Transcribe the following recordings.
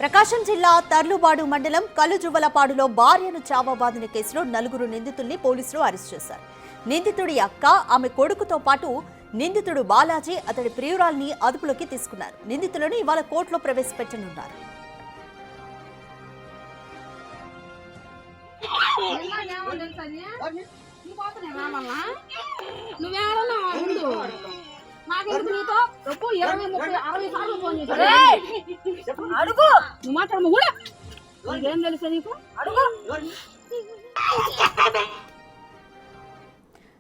ప్రకాశం జిల్లా తర్లుబాడు మండలం కలుజువలపాడులో భార్యను చావబాదిన కేసులో 4 నిందితుల్ని పోలీసులు అరెస్ట్ చేశారు. నిందితుడి అక్క, ఆమె కొడుకుతో పాటు నిందితుడు బాలాజీ, అతడి ప్రియురాల్ని అదుపులోకి తీసుకున్నారు. నిందితులను ఇవాళ కోర్టులో ప్రవేశపెట్టనున్నారు.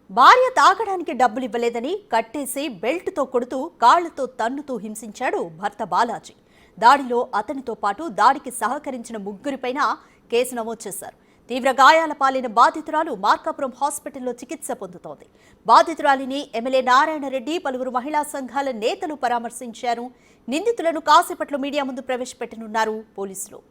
భార్య తాగడానికి డబ్బులు ఇవ్వలేదని కట్టేసి బెల్ట్తో కొడుతూ కాళ్లతో తన్నుతూ హింసించాడు భర్త బాలాజీ. దాడిలో అతనితో పాటు దాడికి సహకరించిన 3గురిపైన కేసు నమోదు చేశారు. తీవ్ర గాయాల పాలైన బాధితురాలు మార్కాపురం హాస్పిటల్లో చికిత్స పొందుతోంది. బాధితురాలిని ఎమ్మెల్యే నారాయణరెడ్డి, పలువురు మహిళా సంఘాల నేతలు పరామర్శించారు. నిందితులను కాసేపట్లో మీడియా ముందు ప్రవేశపెట్టనున్నారు పోలీసులు.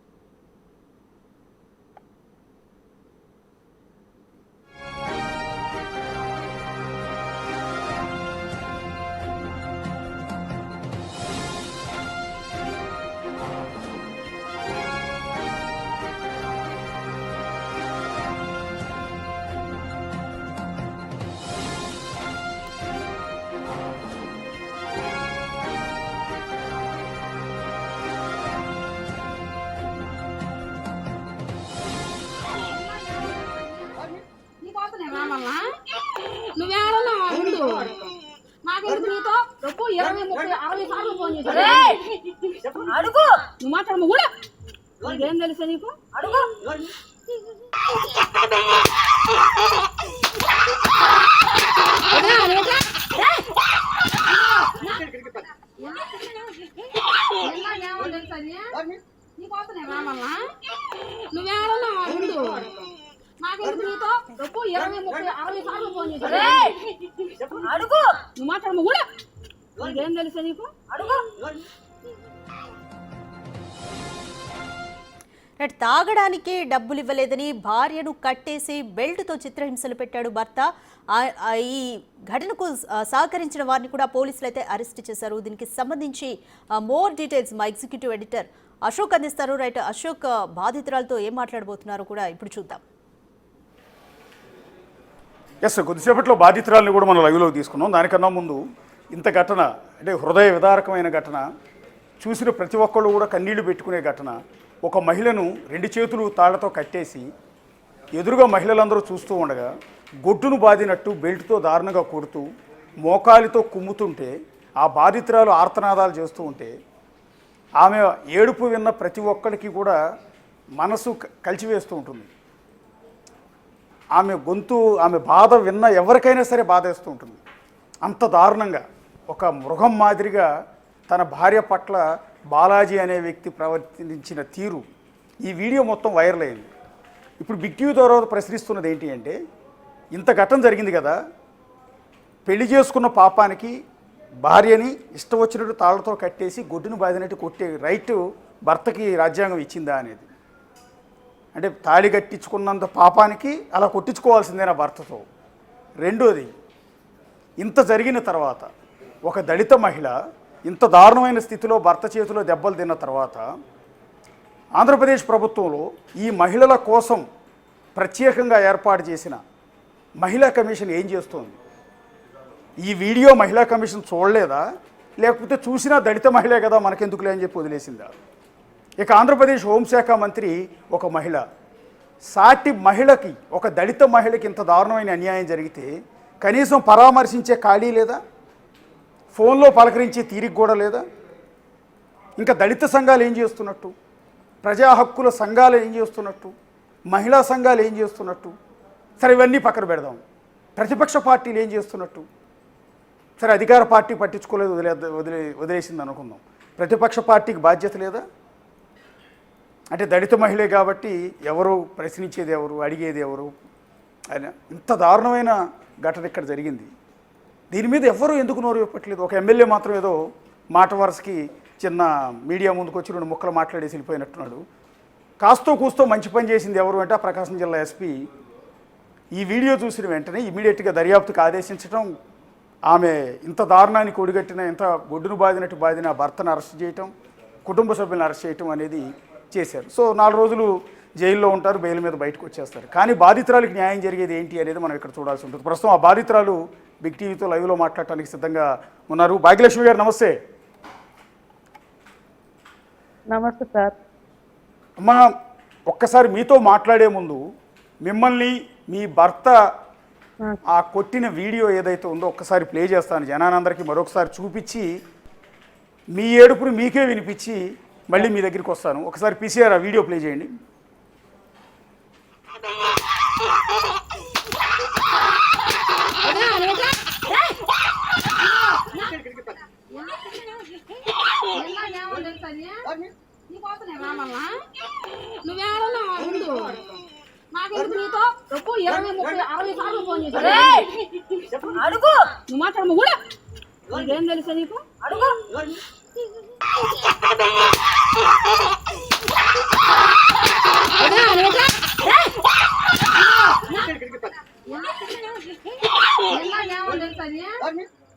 తాగడానికి డబ్బులు ఇవ్వలేదని భార్యను కట్టేసి బెల్ట్తో చిత్రహింసలు పెట్టాడు భర్త. ఈ ఘటనకు సహకరించిన వారిని కూడా పోలీసులు అయితే అరెస్ట్ చేశారు. దీనికి సంబంధించి మోర్ డీటెయిల్స్ మా ఎగ్జిక్యూటివ్ ఎడిటర్ అశోక్ అందిస్తారు. రైట్ అశోక్, బాధితురాలతో ఏం మాట్లాడబోతున్నారు కూడా ఇప్పుడు చూద్దాం. ఎస్, కొద్దిసేపట్లో బాధితురాలను కూడా మనం లైవ్లోకి తీసుకున్నాం. దానికన్నా ముందు ఇంత ఘటన అంటే హృదయ విదారకమైన ఘటన, చూసిన ప్రతి ఒక్కళ్ళు కూడా కన్నీళ్లు పెట్టుకునే ఘటన. ఒక మహిళను 2 చేతులు తాళ్లతో కట్టేసి ఎదురుగా మహిళలందరూ చూస్తూ ఉండగా గొడ్డును బాదినట్టు బెల్ట్తో దారుణంగా కొడుతూ మోకాలితో కుమ్ముతుంటే ఆ బాధితురాలు ఆర్తనాదాలు చేస్తూ ఉంటే ఆమె ఏడుపు విన్న ప్రతి ఒక్కరికి కూడా మనసు కలిచివేస్తూ ఉంటుంది. ఆమె గొంతు, ఆమె బాధ విన్న ఎవరికైనా సరే బాధేస్తూ ఉంటుంది. అంత దారుణంగా ఒక మృగం మాదిరిగా తన భార్య పట్ల బాలాజీ అనే వ్యక్తి ప్రవర్తించిన తీరు ఈ వీడియో మొత్తం వైరల్ అయింది. ఇప్పుడు బిగ్ టీవీ ద్వారా ప్రశ్నిస్తున్నది ఏంటి అంటే, ఇంత ఘటన జరిగింది కదా, పెళ్లి చేసుకున్న పాపానికి భార్యని ఇష్టం వచ్చినట్టు తాళ్లతో కట్టేసి గొడ్డును బాదినట్టు కొట్టే రైట్ భర్తకి రాజ్యాంగం ఇచ్చిందా అనేది. అంటే తాళి కట్టించుకున్నంత పాపానికి అలా కొట్టించుకోవాల్సిందేనా భర్తతో? రెండోది, ఇంత జరిగిన తర్వాత ఒక దళిత మహిళ ఇంత దారుణమైన స్థితిలో భర్త చేతిలో దెబ్బలు తిన్న తర్వాత ఆంధ్రప్రదేశ్ ప్రభుత్వంలో ఈ మహిళల కోసం ప్రత్యేకంగా ఏర్పాటు చేసిన మహిళా కమిషన్ ఏం చేస్తోంది? ఈ వీడియో మహిళా కమిషన్ చూడలేదా, లేకపోతే చూసినా దళిత మహిళే కదా మనకెందుకులే అని చెప్పి వదిలేసిందా? ఇక ఆంధ్రప్రదేశ్ హోంశాఖ మంత్రి ఒక మహిళ, సాటి మహిళకి, ఒక దళిత మహిళకి ఇంత దారుణమైన అన్యాయం జరిగితే కనీసం పరామర్శించే ఖాళీ లేదా? ఫోన్లో పలకరించే తీరిక కూడా లేదా? ఇంకా దళిత సంఘాలు ఏం చేస్తున్నట్టు, ప్రజా హక్కుల సంఘాలు ఏం చేస్తున్నట్టు, మహిళా సంఘాలు ఏం చేస్తున్నట్టు? సరే, ఇవన్నీ పక్కన పెడదాం. ప్రతిపక్ష పార్టీలు ఏం చేస్తున్నట్టు? సరే, అధికార పార్టీ పట్టించుకోలేదు, వదిలేసింది అనుకుందాం. ప్రతిపక్ష పార్టీకి బాధ్యత లేదా? అంటే దళిత మహిళే కాబట్టి ఎవరు ప్రశ్నించేది ఎవరు, అడిగేది ఎవరు? ఆయన ఇంత దారుణమైన ఘటన ఇక్కడ జరిగింది. దీని మీద ఎవరు ఎందుకు నోరు చెప్పట్లేదు? ఒక ఎమ్మెల్యే మాత్రం ఏదో మాట వరుసకి చిన్న మీడియా ముందుకు వచ్చి 2 ముక్కలు మాట్లాడేసి వెళ్ళిపోయినట్టున్నాడు. కాస్తో కూస్తో మంచి పని చేసింది ఎవరు అంటే ప్రకాశం జిల్లా ఎస్పీ ఈ వీడియో చూసిన వెంటనే ఇమీడియట్గా దర్యాప్తుకు ఆదేశించడం, ఆమె ఇంత దారుణానికి ఒడిగట్టిన, ఇంత గొడ్డును బాదినట్టు బాదిన భర్తను అరెస్ట్ చేయటం, కుటుంబ సభ్యులను అరెస్ట్ చేయటం అనేది చేశారు. సో 4 రోజులు జైల్లో ఉంటారు, బెయిల్ మీద బయటకు వచ్చేస్తారు. కానీ బాధితురాలికి న్యాయం జరిగేది ఏంటి అనేది మనం ఇక్కడ చూడాల్సి ఉంటుంది. ప్రస్తుతం ఆ బాధితురాలు బిగ్ టీవీతో లైవ్లో మాట్లాడటానికి సిద్ధంగా ఉన్నారు. భాగ్యలక్ష్మి గారు నమస్తే. నమస్తే సార్. అమ్మా, ఒక్కసారి మీతో మాట్లాడే ముందు మిమ్మల్ని మీ భర్త ఆ కొట్టిన వీడియో ఏదైతే ఉందో ఒక్కసారి ప్లే చేస్తాను, జనానందరికీ మరొకసారి చూపించి మీ ఏడుపుని మీకే వినిపించి మళ్ళీ మీ దగ్గరికి వస్తాను. ఒకసారి పీసీఆర్ ఆ వీడియో ప్లే చేయండి. అడుగు నువ్వు మాట్లాడము కూడా ఇదేం తెలుసా నీకు? అడుగు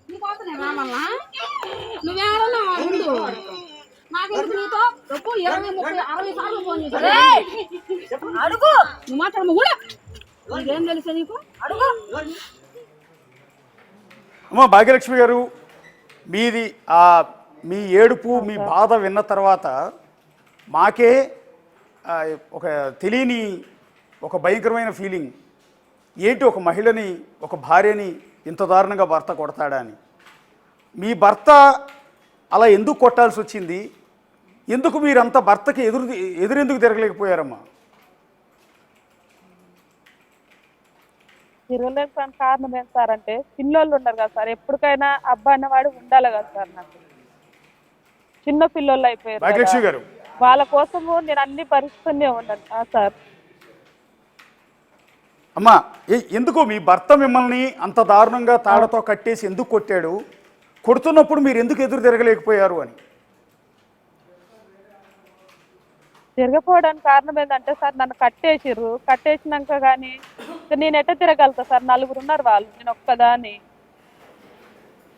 నీకోసమే రామల్లా నువ్వేమన్నా ఉండు నాకెందుకు నీతో రేపు 20, 30, 60 సార్లు ఫోన్ చేశాను. అడుగు నువ్వు మాట్లాడము కూడా ఇదేం తెలుసా నీకు? అడుగు. అమ్మ భాగ్యలక్ష్మి గారు, మీది మీ ఏడుపు మీ బాధ విన్న తర్వాత మాకే ఒక తెలియని ఒక భయంకరమైన ఫీలింగ్. ఏంటి ఒక మహిళని, ఒక భార్యని ఇంత దారుణంగా భర్త కొడతాడా అని. మీ భర్త అలా ఎందుకు కొట్టాల్సి వచ్చింది? ఎందుకు మీరంత భర్తకి ఎదురెందుకు తిరగలేకపోయారమ్మా? తిరగలేకపోయిన కారణం ఏం సార్ అంటే పిల్లోళ్ళు ఉన్నారు కదా సార్, ఎప్పటికైనా అబ్బా అన్నవాడు ఉండాలి కదా సార్. నాకు చిన్న పిల్లోళ్ళు అయిపోయారు భాగ్యలక్ష్మి గారు, వాళ్ళ కోసము నేను అన్ని భరిస్తూనే ఉన్నాను సార్. అమ్మా, ఎందుకు మీ భర్త మిమ్మల్ని అంత దారుణంగా తాళతో కట్టేసి ఎందుకు కొట్టాడు? కొడుతున్నప్పుడు మీరు ఎందుకు ఎదురు తిరగలేకపోయారు అని. తిరగపోవడానికి కారణం ఏంటంటే సార్, నన్ను కట్టేసినాక కానీ నేను ఎట్ట తిరగలుగుతా సార్? 4 ఉన్నారు వాళ్ళు, నేను ఒక్కదాన్ని,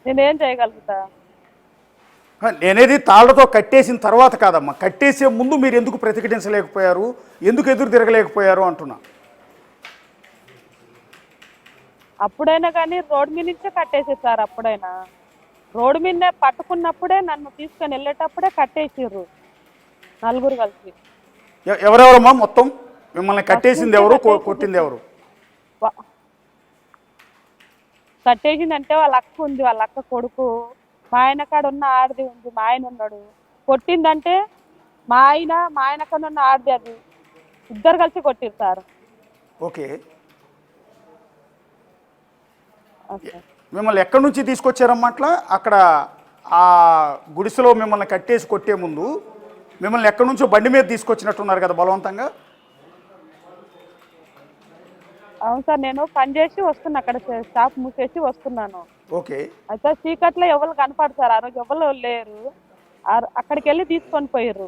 నేనేం చేయగలుగుతా? నేనేది తాళ్లతో కట్టేసిన తర్వాత కాదమ్మా, కట్టేసే ముందు మీరు ఎందుకు ప్రతిఘటించలేకపోయారు, ఎందుకు ఎదురు తిరగలేకపోయారు అంటున్నా. అప్పుడైనా కానీ రోడ్డు మీద నుంచే కట్టేసారు సార్. అప్పుడైనా రోడ్డు మీదనే పట్టుకున్నప్పుడే నన్ను తీసుకొని వెళ్ళేటప్పుడే కట్టేసిర్రు 4 కలిసి. ఎవరెవరమ్మా మొత్తం మిమ్మల్ని కట్టేసింది ఎవరు, కొట్టింది ఎవరు? కట్టేసిందంటే వాళ్ళ అక్క ఉంది, వాళ్ళ అక్క కొడుకు, మా ఆయన కాడ ఉన్న ఆడది ఉంది, మా ఆయన ఉన్నాడు. కొట్టిందంటే మా ఆయన కాడ ఉన్న ఆడది, అది ఇద్దరు కలిసి కొట్టిరు సార్. ఓకే, మిమ్మల్ని ఎక్కడి నుంచి తీసుకొచ్చారమ్మా? అట్లా అక్కడ ఆ గుడిసెలో మిమ్మల్ని కట్టేసి కొట్టే ముందు మిమ్మల్ని ఎక్కడి నుంచో బండి మీద తీసుకొచ్చినట్టున్నారు కదా బలవంతంగా? అవును సార్, నేను పని చేసి వస్తున్నా, అక్కడ షాప్ మూసేసి వస్తున్నాను. ఓకే, అయితే చీకట్లో ఎవరు కనపడతారు, ఆ రోజు ఎవరు లేరు, అక్కడికి వెళ్ళి తీసుకొని పోయారు.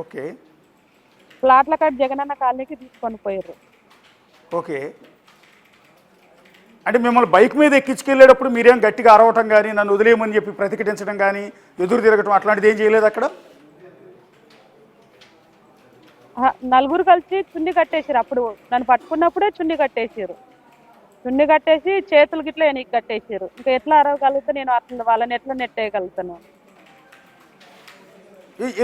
ఓకే, ప్లాట్ల కాడ జగనన్న కాలనీకి తీసుకొని పోయారు. ఓకే. అంటే మిమ్మల్ని బైక్ మీద ఎక్కించుకెళ్ళేటప్పుడు మీరేం గట్టిగా అరవటం కానీ, నన్ను వదిలేయమని చెప్పి ప్రతిఘటించడం కానీ, ఎదురు తిరగటం అట్లాంటిది ఏం చేయలేదు అక్కడ? 4 కలిసి చున్ని కట్టేసారు. అప్పుడు నన్ను పట్టుకున్నప్పుడే చున్ని కట్టేసారు. చున్ని కట్టేసి చేతులు గిట్లా వెనక్కి కట్టేసారు. ఇంకా ఎట్లా అరవగలుగుతా నేను? అట్లా వాళ్ళని ఎట్లా నెట్టేయగలుగుతాను?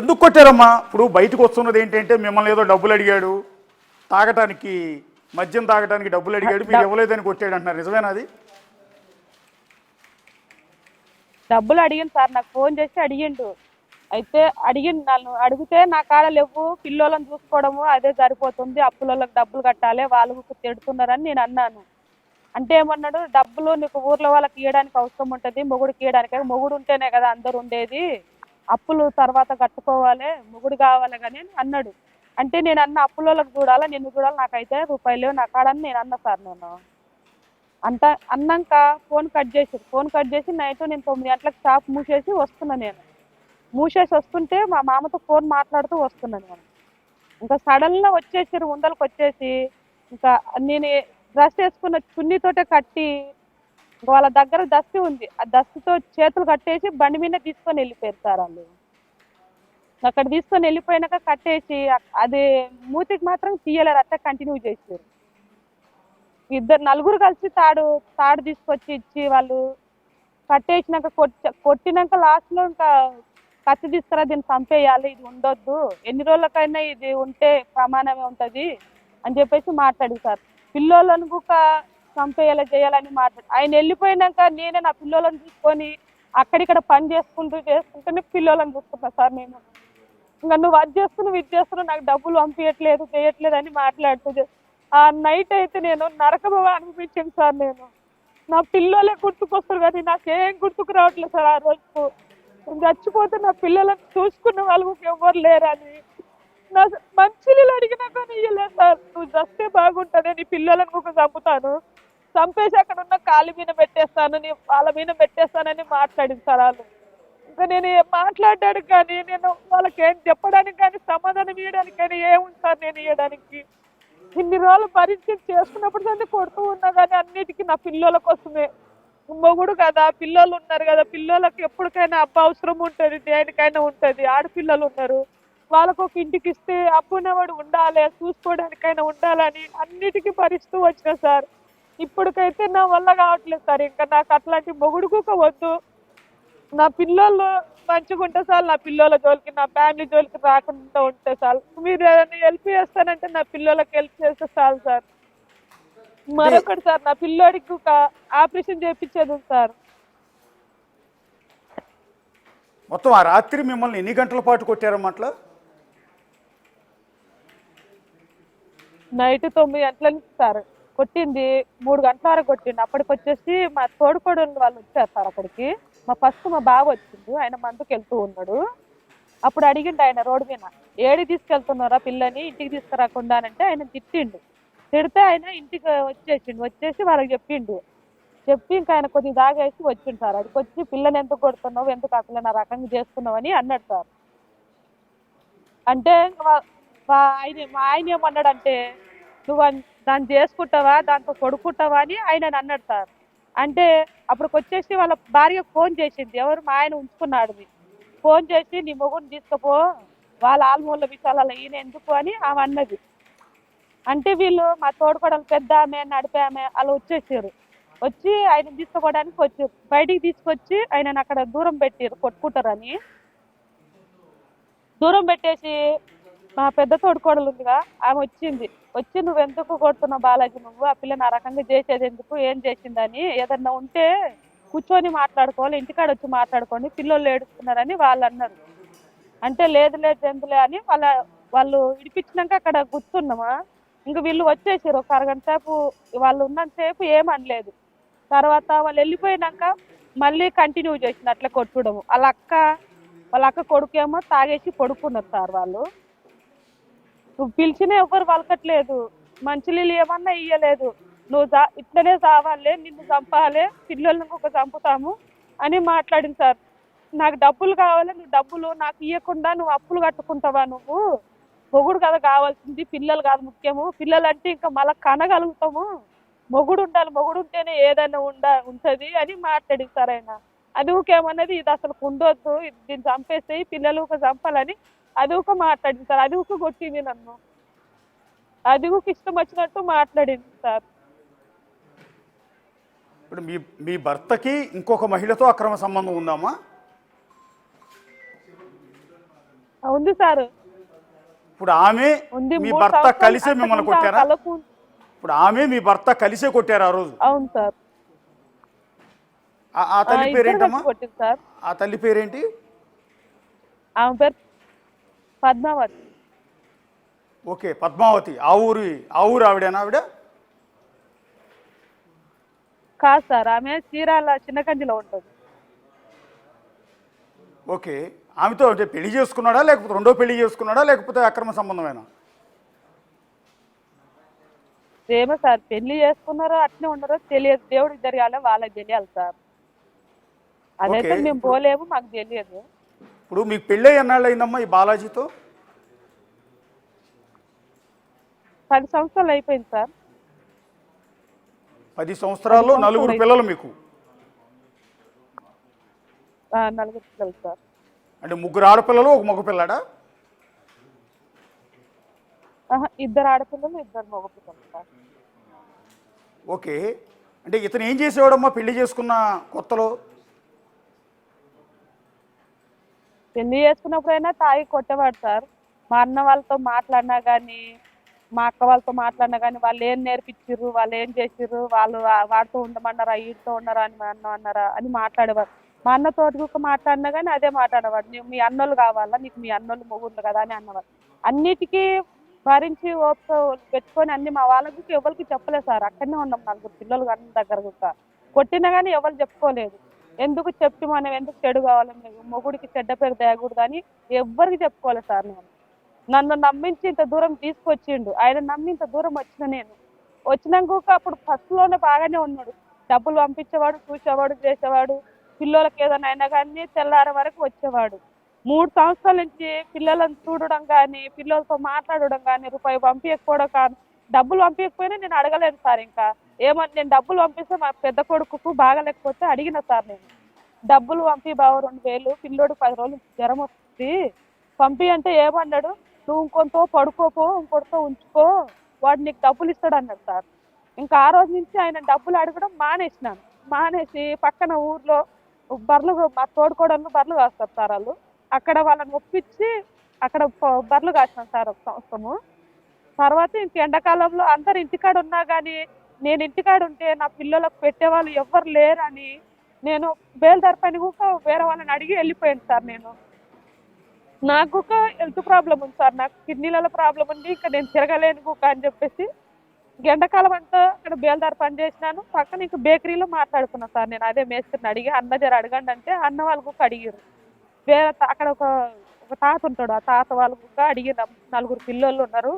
ఎందుకు కొట్టారమ్మా? ఇప్పుడు బయటకు వస్తున్నది ఏంటంటే మిమ్మల్ని ఏదో డబ్బులు అడిగాడు, తాగటానికి మద్యం తాగడానికి డబ్బులు అడిగాడు, మీరు ఇవ్వలేదని కొట్టాడు అంటున్నారు, నిజమేనా అది? డబ్బులు అడిగింది సార్, నాకు ఫోన్ చేసి అడిగిండు. అయితే నన్ను అడిగితే నా కాడ లేవు, పిల్లోళ్ళని చూసుకోవడము అదే సరిపోతుంది, అప్పులోళ్ళకి డబ్బులు కట్టాలి, వాళ్ళు తిడుతున్నారని నేను అన్నాను. అంటే ఏమన్నాడు, డబ్బులు నీకు ఊర్లో వాళ్ళకి ఇవ్వడానికి అవసరం ఉంటుంది, మొగుడికి ఇవ్వడానికి, మొగుడు ఉంటేనే కదా అందరు ఉండేది, అప్పులు తర్వాత కట్టుకోవాలి, మొగుడు కావాలి కానీ అన్నాడు. అంటే నేను అన్న అప్పులోళ్ళకి చూడాలా, నిన్ను చూడాలి, నాకైతే రూపాయలు లేవు నా కాడని నేను అన్నా సార్. నేను అన్నాక ఫోన్ కట్ చేసి నైట్ నేను 9 గంటలకు షాప్ మూసేసి వస్తున్నా. నేను మూసేసి వస్తుంటే మా మామతో ఫోన్ మాట్లాడుతూ వస్తున్నాను. నేను ఇంకా సడన్గా వచ్చేసారు, ముందలకు వచ్చేసి ఇంకా నేను డ్రెస్ వేసుకున్న చున్నీతోటే కట్టి, వాళ్ళ దగ్గర దస్తి ఉంది, ఆ దస్తితో చేతులు కట్టేసి బండి మీద తీసుకొని వెళ్ళిపోయారు సార్ వాళ్ళు. అక్కడ తీసుకొని వెళ్ళిపోయినాక కట్టేసి అది మూతికి మాత్రం తీయలేరు, అట్లా కంటిన్యూ చేసారు. నలుగురు కలిసి తాడు తీసుకొచ్చి ఇచ్చి వాళ్ళు కట్టేసినాక కొట్టినాక లాస్ట్ లో ఇంకా కత్తి తీసుకురా, దీన్ని చంపేయాలి, ఇది ఉండొద్దు, ఎన్ని రోజులకైనా ఇది ఉంటే ప్రమాణమే ఉంటది అని చెప్పేసి మాట్లాడి సార్. పిల్లోళ్ళను కూడా చంపేయాలి చేయాలని మాట్లాడి ఆయన వెళ్ళిపోయినాక నేనే నా పిల్లోళ్ళని తీసుకొని అక్కడిక్కడ పని చేసుకుంటూనే పిల్లోళ్ళని చూసుకుంటా సార్. నేను ఇంకా నువ్వు అది చేస్తున్నావు ఇది చేస్తున్నావు, నాకు డబ్బులు పంపించట్లేదు చేయట్లేదు అని మాట్లాడుతూ ఆ నైట్ అయితే నేను నరకము అనిపించింది సార్. నేను నా పిల్లలే గుర్తుకొస్తారు కానీ నాకేం గుర్తుకు రావట్లేదు సార్. ఆ రోజు చచ్చిపోతే నా పిల్లలను చూసుకున్న వాళ్ళు ఎవరు లేరని నా మంచినీళ్ళు అడిగినా కానీ ఇయ్యలేదు సార్. నువ్వు చస్తే బాగుంటుంది, నీ పిల్లలను కూడా చంపుతాను, చంపేసి అక్కడ ఉన్న కాలు మీద పెట్టేస్తాను, నీ వాళ్ళ మీద పెట్టేస్తానని మాట్లాడింది సార్ వాళ్ళు. ఇంకా నేను మాట్లాడడానికి కానీ నేను వాళ్ళకి ఏం చెప్పడానికి కానీ సమాధానం ఇవ్వడానికి కానీ ఏముంది సార్ నేను ఇవ్వడానికి. ఇన్ని రోజులు భరించి చేసుకున్నప్పుడు కొడుతూ ఉన్నా కానీ అన్నిటికీ నా పిల్లల కోసమే. మొగుడు కదా, పిల్లలు ఉన్నారు కదా, పిల్లలకు ఎప్పటికైనా అబ్బా అవసరం ఉంటుంది, దేనికైనా ఉంటుంది. ఆడపిల్లలు ఉన్నారు, వాళ్ళకు ఒక ఇంటికి ఇస్తే అప్పున్నవాడు ఉండాలి, చూసుకోవడానికైనా ఉండాలని అన్నిటికీ భరిస్తూ వచ్చిన సార్. ఇప్పటికైతే నా వల్ల కావట్లేదు సార్. ఇంకా నాకు అట్లాంటి మొగుడు కూడా వద్దు, నా పిల్లలు మంచిగా ఉంటే సార్, నా పిల్లల జోలికి నా ఫ్యామిలీ జోలికి రాకుండా ఉంటే సార్. మీరు ఏదైనా హెల్ప్ చేస్తానంటే నా పిల్లలకి హెల్ప్ చేస్తే చాలు సార్. మరొకటి సార్, నా పిల్లోడికి ఒక ఆపరేషన్ చేయించేది సార్. మొత్తం ఆ రాత్రి మిమ్మల్ని ఎన్ని గంటల పాటు కొట్టారన్నమాట? నైట్ 9 గంటల నుంచి సార్ కొట్టింది, 3 గంటల వరకు కొట్టింది. అప్పటికి వచ్చేసి మా తోడుకోడలు వాళ్ళు వచ్చారు సార్ అక్కడికి. ఫస్ట్ మా బావ వచ్చిండు, ఆయన మందుకు వెళ్తూ ఉన్నాడు. అప్పుడు అడిగిండు ఆయన రోడ్డు మీద, ఏడికి తీసుకెళ్తున్నారా పిల్లని, ఇంటికి తీసుకురాకుండా అంటే ఆయన తిట్టిండు. తిడితే ఆయన ఇంటికి వచ్చేసి వాళ్ళకి చెప్పి ఇంకా ఆయన కొద్దిగా దాగేసి వచ్చిండు సార్. అడికి వచ్చి పిల్లని ఎందుకు కొడుతున్నావు, ఎందుకు ఆ పిల్లని ఆ రకంగా చేస్తున్నావు అని అన్నాడు సార్. అంటే ఆయన ఏమన్నాడంటే, నువ్వు దాన్ని చేసుకుంటావా, దాంతో కొడుకుంటావా అని ఆయన అన్నాడు సార్. అంటే అప్పటికి వచ్చేసి వాళ్ళ భార్యకు ఫోన్ చేసింది, ఎవరు మా ఆయన ఉంచుకున్నాడు, ఫోన్ చేసి నీ మొగుడిని తీసుకుపో, వాళ్ళ ఆల్మూల విషయాలలో ఈయన ఎందుకు అని ఆమె అన్నది. అంటే వీళ్ళు మా తోడుకోవడం పెద్ద ఆమె నడిపే ఆమె అలా వచ్చేసారు. వచ్చి ఆయన తీసుకోవడానికి వచ్చారు, బయటికి తీసుకొచ్చి ఆయనను అక్కడ దూరం పెట్టారు, కొట్టుకుంటారని. దూరం పెట్టేసి మా పెద్ద తోడుకోడలు ఉందిగా, ఆమె వచ్చి నువ్వెందుకు కొడుతున్నావు బాలాజీ, నువ్వు ఆ పిల్లని ఆ రకంగా చేసేది ఎందుకు, ఏం చేసిందని, ఏదన్నా ఉంటే కూర్చొని మాట్లాడుకోవాలి, ఇంటికాడ వచ్చి మాట్లాడుకోండి, పిల్లలు ఏడుస్తున్నారని వాళ్ళు అన్నారు. అంటే లేదు ఎందులే అని వాళ్ళు ఇడిపించినాక అక్కడ కూర్చున్నామా. ఇంక వీళ్ళు వచ్చేసారు, ఒక అరగంట సేపు వాళ్ళు ఉన్నంతసేపు ఏమనలేదు. తర్వాత వాళ్ళు వెళ్ళిపోయినాక మళ్ళీ కంటిన్యూ చేసింది అట్లా కొట్టుడము. వాళ్ళ అక్క కొడుకేమో తాగేసి పడుకున్నారు సార్. వాళ్ళు నువ్వు పిలిచినా ఎవరు వలకట్లేదు, మంచినీళ్ళు ఏమన్నా ఇయ్యలేదు, నువ్వు ఇట్లనే చావాలి, నిన్ను చంపాలి, పిల్లల్ని ఒక చంపుతాము అని మాట్లాడింది సార్. నాకు డబ్బులు కావాలి, నువ్వు డబ్బులు నాకు ఇవ్వకుండా నువ్వు అప్పులు కట్టుకుంటావా, నువ్వు మొగుడు కదా కావాల్సింది, పిల్లలు కాదు ముఖ్యము, పిల్లలు అంటే ఇంకా మళ్ళీ కనగలుగుతాము, మొగుడు ఉండాలి, మొగుడు ఉంటేనే ఏదైనా ఉంటుంది అని మాట్లాడింది సార్. ఆయన అది ఊకేమన్నది, ఇది అసలు ఉండొద్దు, దీన్ని చంపేస్తే పిల్లలు ఒక చంపాలని అది ఊక మాట్లాడింది సార్. అది ఊక కొట్టింది నన్ను, అది ఊక ఇష్టం వచ్చినట్టు మాట్లాడింది సార్. ఇప్పుడు మీ భర్తకి ఇంకొక మహిళతో అక్రమ సంబంధం ఉందామా? ఉంది సార్. ఇప్పుడు ఆమె మీ భర్త కలిసే మిమ్మల్ని కొట్టారా? ఇప్పుడు ఆమె మీ భర్త కలిసే కొట్టారు ఆ రోజు? అవును సార్. ఆ తల్లి పేరేంటమ్మా? సార్ ఆ తల్లి పేరేంటి? ఆమె పేరు పద్మావతి. ఓకే, పద్మావతి. ఆ ఊరు ఆవిడేనా? ఆవిడ కాదు సార్, ఆమె చీరాల చిన్నకంజిలో ఉంటుంది. ఓకే, ఆమెతో అంటే పెళ్లి చేసుకున్నాడా, లేకపోతే రెండో పెళ్లి చేసుకున్నాడా, లేకపోతే అక్రమ సంబంధమేనా? ఏమో సార్, పెళ్లి చేసుకున్నారో అట్నే ఉన్నారో తెలియదు, దేవుడు ఇద్దరు కాలే, వాళ్ళకి తెలియాలి సార్. అదైతే మేము పోలేము, మాకు తెలియదు. ఇప్పుడు మీకు పెళ్ళి ఎన్నాళ్ళు అయిందమ్మా ఈ బాలాజీతో? 10 సంవత్సరాలు అయిపోయింది సార్. 10 సంవత్సరాల్లో 4 పిల్లలు మీకు? 4 పిల్లలు సార్. అంటే ముగ్గురు ఆడపిల్లలు ఒక మగపిల్లాడా? ఇద్దరు ఆడపిల్లలు, ఇద్దరు మగపిల్లలు సార్. ఓకే. అంటే ఇతను ఏం చేసేవాడమ్మా పెళ్లి చేసుకున్న కొత్తలో? పెళ్లి చేసుకున్నప్పుడైనా తాగి కొట్టేవాడు సార్. మా అన్న వాళ్ళతో మాట్లాడినా కానీ, మా అక్క వాళ్ళతో మాట్లాడినా కానీ వాళ్ళు ఏం నేర్పించారు, వాళ్ళు ఏం చేసిర్రు, వాళ్ళు వాడితో ఉండమన్నారా, వీడితో ఉన్నారా అని మా అన్న అన్నారా అని మాట్లాడేవాడు. మా అన్న తోటి మాట్లాడినా కానీ అదే మాట్లాడేవాడు. నీకు మీ అన్నోళ్ళు కావాలా, నీకు మీ అన్నోళ్ళు మొగుళ్ళు కదా అని అన్నవాడు. అన్నిటికీ భరించి ఓపిక పెట్టుకొని అన్ని మా వాళ్ళకి ఎవరికి చెప్పలేదు సార్. అక్కడనే ఉన్నాం 4 పిల్లలు అన్న దగ్గర కొట్టినా కానీ ఎవరు చెప్పుకోలేదు. ఎందుకు చెప్పి మనం ఎందుకు చెడు కావాలి, మొగుడికి చెడ్డ పేరు తేయకూడదు అని ఎవ్వరికి చెప్పుకోలేదు సార్. నేను నన్ను నమ్మించి ఇంత దూరం తీసుకొచ్చిండు. ఆయన నమ్మి ఇంత దూరం నేను వచ్చినాక అప్పుడు ఫస్ట్లోనే బాగానే ఉన్నాడు. డబ్బులు పంపించేవాడు, చూసేవాడు, చేసేవాడు. పిల్లలకి ఏదైనా అయినా కానీ తెల్లార వరకు వచ్చేవాడు. 3 సంవత్సరాల నుంచి పిల్లలను చూడడం కానీ, పిల్లలతో మాట్లాడడం కానీ, రూపాయి పంపించకపోవడం కానీ, డబ్బులు పంపించకపోయినా నేను అడగలేదు సార్. ఇంకా ఏమని నేను డబ్బులు పంపిస్తే మా పెద్ద కొడుకుకు బాగలేకపోతే అడిగిన సార్. నేను డబ్బులు పంపి బావ 2000, పిల్లోడు 10 రోజులు జ్వరం వస్తుంది పంపి అంటే ఏమన్నాడు, నువ్వు ఇంకొంతో పడుకోపో, ఇంకొంతో ఉంచుకో, వాడు నీకు డబ్బులు ఇస్తాడు అన్నాడు సార్. ఇంకా ఆ రోజు నుంచి ఆయన డబ్బులు అడగడం మానేసి పక్కన ఊర్లో బర్రెలు, మా తోడుకోవడంలో బర్రెలు కాస్తారు సార్ వాళ్ళు. అక్కడ వాళ్ళని ఒప్పించి అక్కడ బర్రెలు కాసినాం సార్ 1 సంవత్సరము. తర్వాత ఇంక ఎండాకాలంలో అందరు ఇంటికాడ ఉన్నా కానీ నేను ఇంటికాడ ఉంటే నా పిల్లలకు పెట్టేవాళ్ళు ఎవ్వరు లేరని నేను బేల్దారి పని కూడా వేరే వాళ్ళని అడిగి వెళ్ళిపోయాను సార్. నాకు ఒక హెల్త్ ప్రాబ్లం ఉంది సార్, నాకు కిడ్నీలలో ప్రాబ్లం ఉంది, ఇంకా నేను తిరగలేను కుక్క అని చెప్పేసి ఎండాకాలం అంతా అక్కడ బేల్దారి పని చేసినాను. పక్కన ఇంకా బేకరీలో మాట్లాడుకున్నాను సార్. నేను అదే మేస్త్రిని అడిగి అన్న జర అడగండి అంటే అన్న వాళ్ళు కుక్క అడిగారు. వేరే అక్కడ ఒక తాత ఉంటాడు, ఆ తాత వాళ్ళు కుక్క అడిగి 4 పిల్లలు ఉన్నారు,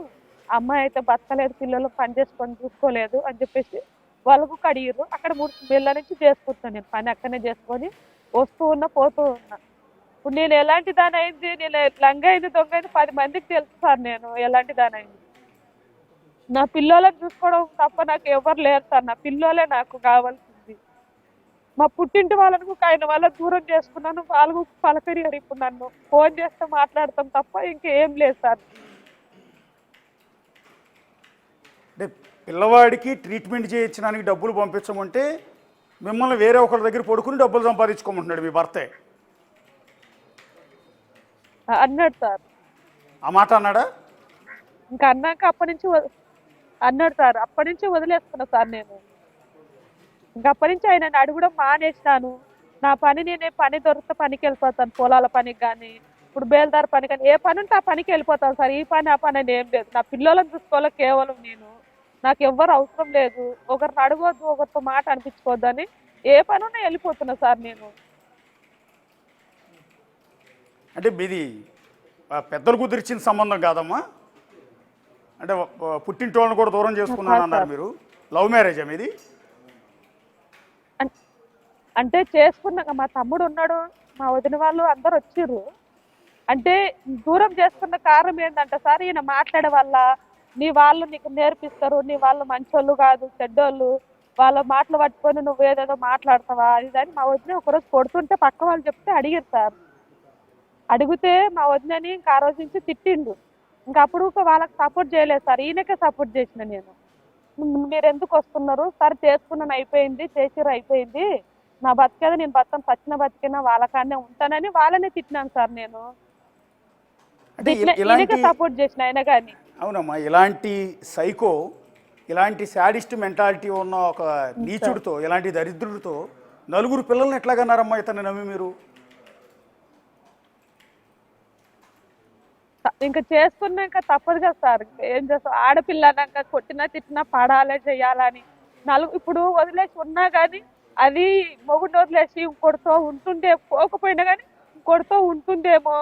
అమ్మాయి అయితే బతకలేదు, పిల్లలు పని చేసుకొని చూసుకోలేదు అని చెప్పేసి వాళ్ళకు అడిగారు. అక్కడ 3 నెలల నుంచి చేసుకుంటున్నాను నేను పని, అక్కడనే చేసుకొని వస్తూ ఉన్నా పోతూ ఉన్నా. ఇప్పుడు నేను ఎలాంటి దాని అయింది, నేను లంగ అయింది దొంగ అయింది 10 మందికి తెలుసు సార్. నేను ఎలాంటి దాని అయింది, నా పిల్లలను చూసుకోవడం తప్ప నాకు ఎవరు లేరు సార్. నా పిల్లలే నాకు కావాల్సింది. మా పుట్టింటి వాళ్ళకు ఆయన వల్ల దూరం చేసుకున్నాను, వాళ్ళకు పలకరియారు. ఇప్పుడు నన్ను ఫోన్ చేస్తే మాట్లాడతాం తప్ప ఇంకేం లేదు సార్. అంటే పిల్లవాడికి ట్రీట్మెంట్ చేయించడానికి డబ్బులు పంపించమంటే మిమ్మల్ని వేరే ఒకరి దగ్గర పడుకుని డబ్బులు సంపాదించుకోమంటున్నాడు మీ భర్తే అన్నాడు సార్. ఆ మాట అన్నాడా? ఇంకా అన్నాక అప్పటి నుంచి అన్నాడు సార్. అప్పటి నుంచి వదిలేసుకున్నా సార్. నేను ఇంకా అప్పటి నుంచి ఆయన అడగడం మానేసినాను. నా పని నేనే పని దొరికితే పనికి వెళ్ళిపోతాను, పొలాల పనికి కానీ, ఇప్పుడు బేల్దారి పని కానీ, ఏ పని ఉంటే ఆ పనికి వెళ్ళిపోతాను సార్. ఈ పని ఆ పని అని ఏం లేదు. నా పిల్లలను చూసుకోవాలి కేవలం నేను, నాకు ఎవ్వరు అవసరం లేదు, ఒకరిని అడగొద్దు, ఒకరితో మాట అనిపించుకోవద్దు అని ఏ పని ఉన్నా వెళ్ళిపోతున్నా సార్. నేను అంటే మీది పెద్దలు కుదిర్చిన సంబంధం కాదమ్మా? అంటే పుట్టింటి వాళ్ళని కూడా దూరం చేసుకున్నాను అన్నారు మీరు. లవ్ మ్యారేజా మీది? అంటే చేసుకున్నాక మా తమ్ముడు ఉన్నాడు, మా వదిన వాళ్ళు అందరు వచ్చిర్రు. అంటే దూరం చేసుకున్న కారణం ఏంటంటే సార్, ఈయన మాట్లాడే వల్ల నీ వాళ్ళు నీకు నేర్పిస్తారు, నీ వాళ్ళు మంచోళ్ళు కాదు చెడ్డోళ్ళు, వాళ్ళ మాటలు పట్టుకొని నువ్వు ఏదేదో మాట్లాడతావా అది అని మా వదిన ఒకరోజు కొడుతుంటే పక్క వాళ్ళు చెప్తే అడిగారు సార్. అడిగితే మా వదినని ఇంకా ఆ రోజు నుంచి తిట్టిండు. ఇంకా అప్పుడు వాళ్ళకి సపోర్ట్ చేయలేదు సార్, ఈయనకే సపోర్ట్ చేసిన నేను. మీరు ఎందుకు వస్తున్నారు సార్, చేసుకున్నాను అయిపోయింది, చేసిరు అయిపోయింది, నా బతికేదో నేను బతాను, చచ్చిన బతికినా వాళ్ళకానే ఉంటానని వాళ్ళనే తిట్టినాను సార్. నేను ఈయనకే సపోర్ట్ చేసిన ఆయన కానీ. అవునమ్మా, ఇలాంటి సైకో, ఇలాంటి శాడిస్ట్ మెంటాలిటీ ఉన్న ఒక నీచుడితో, ఇలాంటి దరిద్రుడితో 4 పిల్లల్ని ఎట్లాగన్నారమ్మా ఇతన్ని నమ్మి మీరు? ఇంకా చేసుకున్నాక తప్పదు కదా సార్, ఏం చేస్తాం, ఆడపిల్ల అన్నాక కొట్టినా తిట్టినా పడాలే చెయ్యాలని. ఇప్పుడు వదిలేసి ఉన్నా కానీ అది మొగుడిని వదిలేసి ఇంకొడితో ఉంటుండే, పోకపోయినా కానీ ఇంకొడితో ఉంటుందేమో,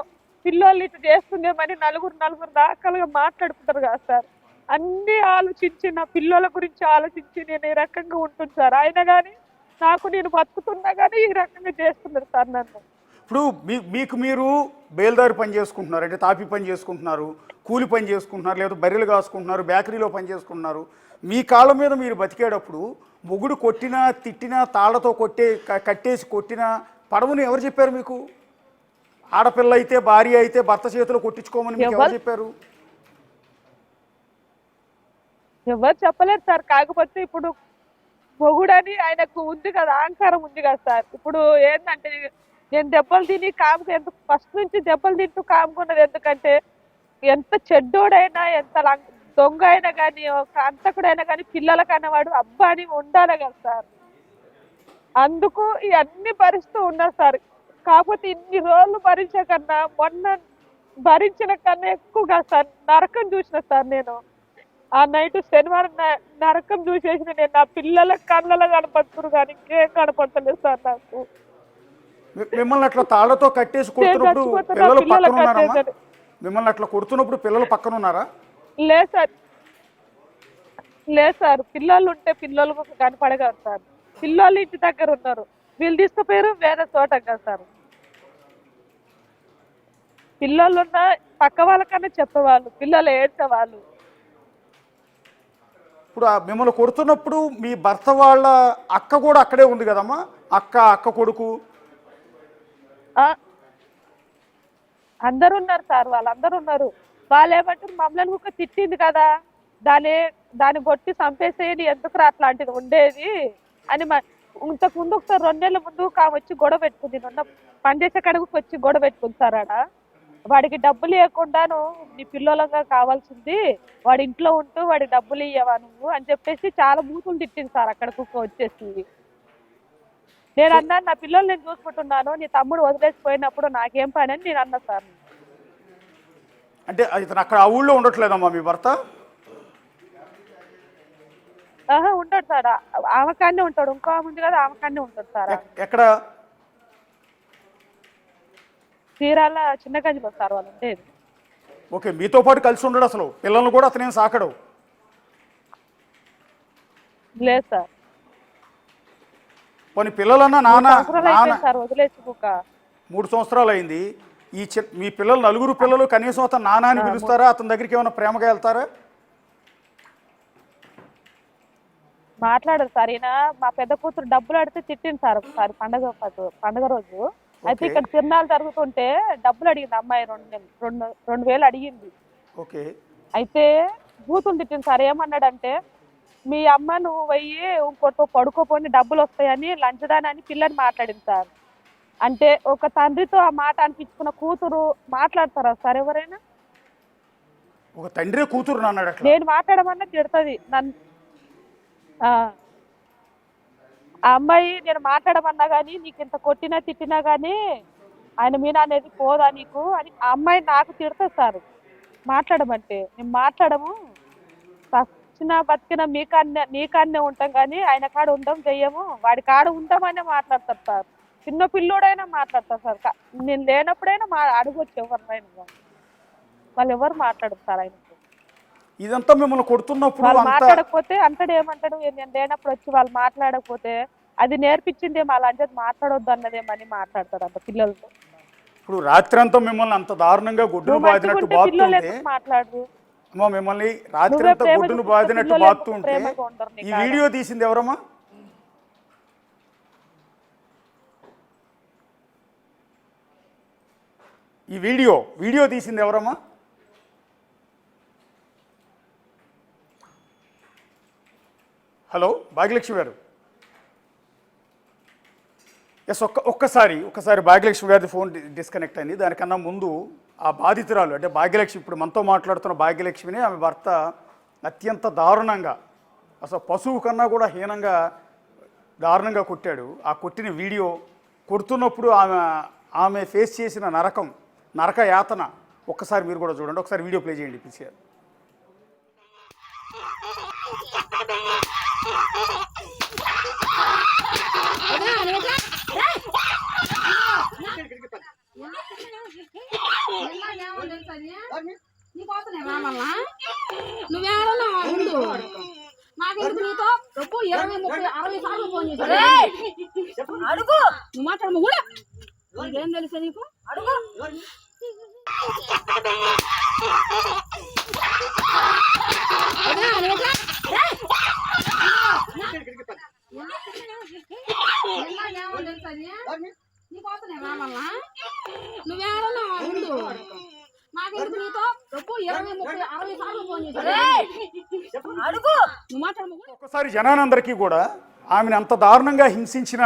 పిల్లలు ఇటు చేస్తుందేమని నలుగురు దాకాలుగా మాట్లాడుకుంటారు కదా సార్. అన్ని ఆలోచించి నా పిల్లల గురించి ఆలోచించి నేను ఈ రకంగా ఉంటుంది సార్. అయినా కానీ నాకు నేను బతుకుతున్నా కానీ ఈ రకంగా చేస్తున్నారు సార్ నన్ను. ఇప్పుడు మీకు మీరు బేల్దారి పని చేసుకుంటున్నారు, అంటే తాపి పని చేసుకుంటున్నారు, కూలి పని చేసుకుంటున్నారు, లేదా బర్రెలు కాసుకుంటున్నారు, బేకరీలో పని చేసుకుంటున్నారు. మీ కాళ్ళ మీద మీరు బతికేటప్పుడు మొగుడు కొట్టినా తిట్టినా తాళ్లతో కట్టేసి కొట్టినా పడవని ఎవరు చెప్పారు మీకు? ఆడపిల్ల అయితే భార్య అయితే భర్త చేతులు కొట్టించుకోమని మీకు ఎవరు చెప్పారు? ఎవరు చెప్పలేరు సార్. కాకపోతే ఇప్పుడు మొగుడని ఆయనకు ఉంది కదా, అహంకారం ఉంది కదా సార్. ఇప్పుడు ఏంటంటే నేను దెబ్బలు తిని కాముకు ఎంత ఫస్ట్ నుంచి దెబ్బలు తింటూ కాముకున్నది ఎందుకంటే ఎంత చెడ్డోడైనా ఎంత దొంగ అయినా కానీ ఒక అంతకుడైనా కానీ పిల్లలకన్నా వాడు అబ్బా అని ఉండాలి కదా సార్. అందుకు ఇవన్నీ భరిస్తూ ఉన్నారు సార్. కాకపోతే ఇన్ని రోజులు భరించే కన్నా మొన్న భరించిన కన్నా ఎక్కువగా సార్ నరకం చూసిన సార్. నేను ఆ నైట్ శనివారం నరకం చూసేసిన నేను నా పిల్లల కళ్ళలో కనపడుతున్నారు కానీ ఇంకేం కనపడతలేదు సార్ నాకు. మిమ్మల్ని అట్లా తాళ్లతో కట్టేసి కొడుతున్నప్పుడు పిల్లలు పక్కన ఉన్నారమ్మా? మిమ్మల్ని అట్లా కొడుతున్నప్పుడు పిల్లలు పక్కన ఉన్నారా? లేదు సార్, లేదు సార్. పిల్లలు ఉంటే పిల్లలు కనపడగలరు సార్. పిల్లలు ఇంటి దగ్గర ఉన్నారు, వీళ్ళు తీసుకుపోయారు వేరే చోట కదా సార్. పిల్లలు ఉన్న పక్క వాళ్ళకన్నా చెప్పేవాళ్ళు, పిల్లలు ఏడ్చేవాళ్ళు. ఇప్పుడు మిమ్మల్ని కొడుతున్నప్పుడు మీ భర్త వాళ్ళ అక్క కూడా అక్కడే ఉంది కదమ్మా? అక్క కొడుకు అందరు ఉన్నారు సార్, వాళ్ళందరూ ఉన్నారు. వాళ్ళు ఏమంటారు, మమ్మల్ని ఒక తిట్టింది కదా, దాన్ని కొట్టి చంపేసేది ఎందుకు అట్లాంటిది ఉండేది అని. ఇంతకు ముందు ఒకసారి 2 నెలల ముందు వచ్చి గొడవ పెట్టుకుంది. నిన్న పనిచేసే కడుగుకి వచ్చి గొడవ పెట్టుకుంది సార్. ఆడ వాడికి డబ్బులు ఇవ్వకుండాను నీ పిల్లలంగా కావాల్సింది, వాడి ఇంట్లో ఉంటూ వాడికి డబ్బులు ఇవ్వవా నువ్వు అని చెప్పేసి చాలా బూతులు తిట్టింది సార్. అక్కడ కుక్క వచ్చేసి నేను అన్నాను, నా పిల్లలు నేను చూసుకుంటున్నాను, నీ తమ్ముడు వదిలేసిపోయినప్పుడు నాకేం పని అని నేను అన్నా సార్. అంటే ఇతను అక్కడ ఆ ఊళ్ళో ఉండట్లేదమ్మా మీ భర్త? ఉంటాడు సార్, ఆమె కాడనే ఉంటాడు. ఇంకో ఉంది కదా, ఆమె కాడనే ఉంటాడు సార్. ఎక్కడ? చీరాల చిన్న గంజిలో సార్ వాళ్ళు ఉండేది. ఓకే, మీతో పాటు కలిసి ఉండడు అసలు? పిల్లల్ని కూడా అతనేం సాకడు? లేదు సార్. కొన్ని పిల్లలన్నా నాన్న సార్ వదిలేసి 3 సంవత్సరాలు అయింది. మీ పిల్లలు 4 పిల్లలు కనీసం అతను నాన్న అని పిలుస్తారా? అతని దగ్గరికి ఏమైనా ప్రేమగా వెళ్తారా? మాట్లాడరు సార్. ఈయన మా పెద్ద కూతురు డబ్బులు అడిగితే తిట్టింది సార్ ఒకసారి పండగ రోజు. అయితే ఇక్కడ తిరునాళ్ళు జరుగుతుంటే డబ్బులు అడిగింది అమ్మాయి. 2,000 అడిగింది. ఓకే. అయితే బూతులు తిట్టింది సార్. ఏమన్నాడంటే, మీ అమ్మ నువ్వు పోయి ఇంకోటి పడుకోపోని డబ్బులు వస్తాయని లంచదానని పిల్లని మాట్లాడింది సార్. అంటే ఒక తండ్రితో ఆ మాట అనిపించుకున్న కూతురు మాట్లాడతారా సార్ ఎవరైనా? ఒక తండ్రి కూతురు అన్నాడు. నేను మాట్లాడమన్నా తిడుతుంది నన్ను. ఆ అమ్మాయి నేను మాట్లాడమన్నా కానీ నీకు ఇంత కొట్టినా తిట్టినా కానీ ఆయన మీద అనేది పోదా నీకు అని ఆ అమ్మాయి నాకు తిడుతుంది సార్. మాట్లాడమంటే నేను మాట్లాడము, చచ్చినా బతికినా నీ కాడనే ఉంటాం కానీ ఆయన కాడ ఉంటాం చెయ్యము, వాడి కాడ ఉంటామనే మాట్లాడతారు సార్. చిన్న పిల్లోడైనా మాట్లాడతారు సార్. నేను లేనప్పుడైనా అడగొచ్చు ఎవరినైనా, వాళ్ళు ఎవరు మాట్లాడరు సార్ ఆయన. ఇదంతా మిమ్మల్ని కొడుతున్నప్పుడు వాళ్ళు మాట్లాడకపోతే అంతడు ఏమంటాడు, నేను లేనప్పుడు వచ్చి వాళ్ళు మాట్లాడకపోతే అది నేర్పించిందేమో అలాంటిది మాట్లాడొద్దు అన్నదేమని మాట్లాడతారు అంత పిల్లలతో. ఇప్పుడు రాత్రి అంతా మిమ్మల్ని అంత దారుణంగా గుడ్డును బాదినట్టు బాగుతుంటే మాట్లాడరు. మిమ్మల్ని రాత్రి అంతా గుడ్డును బాదినట్టు బాగుతుంటే ఈ వీడియో తీసింది ఎవరమ్మా? ఈ వీడియో తీసింది ఎవరమ్మా? హలో భాగ్యలక్ష్మి గారు. ఎస్, ఒక్కసారి భాగ్యలక్ష్మి గారి ఫోన్ డిస్కనెక్ట్ అయింది. దానికన్నా ముందు ఆ బాధితురాలు అంటే భాగ్యలక్ష్మి, ఇప్పుడు మనతో మాట్లాడుతున్న భాగ్యలక్ష్మిని ఆమె భర్త అత్యంత దారుణంగా, అసలు పశువు కన్నా కూడా హీనంగా దారుణంగా కొట్టాడు. ఆ కొట్టిన వీడియో, కొడుతున్నప్పుడు ఆమె ఫేస్ చేసిన నరక యాతన ఒక్కసారి మీరు కూడా చూడండి. ఒకసారి వీడియో ప్లే చేయండి పిసి గారు. నువ్వేమన్నా ముందు నాకెందుకు నీతో డబ్బు 20, 30, 60 సార్లు ఫోన్ చేశాను. అడుగు, నువ్వు మాట్లాడము కూడా నీకేం తెలుసా నీకు? అడుగు. నీకోసమే రామల్లా, నువ్వేమన్నా నాకెందుకు నీతో డబ్బు 20, 30, 60 సార్లు ఫోన్ చేశాను. అడుగు నువ్వు మాట్లాడము. ఒకసారి జనానందరికీ కూడా ఆమెను అంత దారుణంగా హింసించిన